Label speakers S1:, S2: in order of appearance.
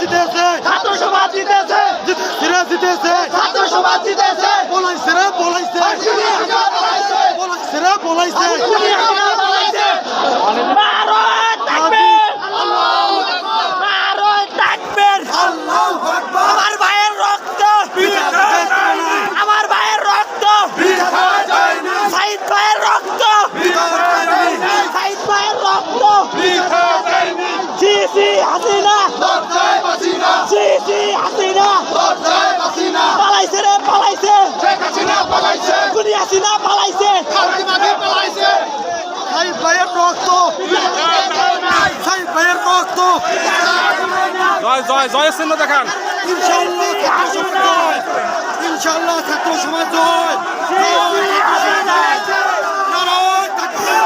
S1: জিতেছে,
S2: ছাত্র সমাজ জিতেছে,
S1: সিরা জিতেছে,
S2: ছাত্র সমাজ জিতেছে,
S1: পলাইছে রে পলাইছে, পলাইছে রে পলাইছে।
S2: নারায়ে তাকবীর, নারায়ে তাকবীর।
S1: আল্লাহু আকবার।
S2: আমার ভাইয়ের রক্ত, আমার ভাইয়ের রক্ত, সাইদ ভাইয়ের রক্ত, সাইদ ভাইয়ের রক্ত। জি জি হাসিনা, জি জি হাসিনা, পালাইছে রে পালাইছে, খুনি হাসিনা পালাইছে।
S1: সাইদ ভাইয়ের রক্ত, সাইদ ভাইয়ের রক্ত।
S3: জয় জয় জয়ের চিহ্ন দেখান।
S1: ইনশাআল্লাহ ছাত্র সমাজ জয়, ইনশাআল্লাহ ছাত্র সমাজ জয়। নারায়ে তাকবীর।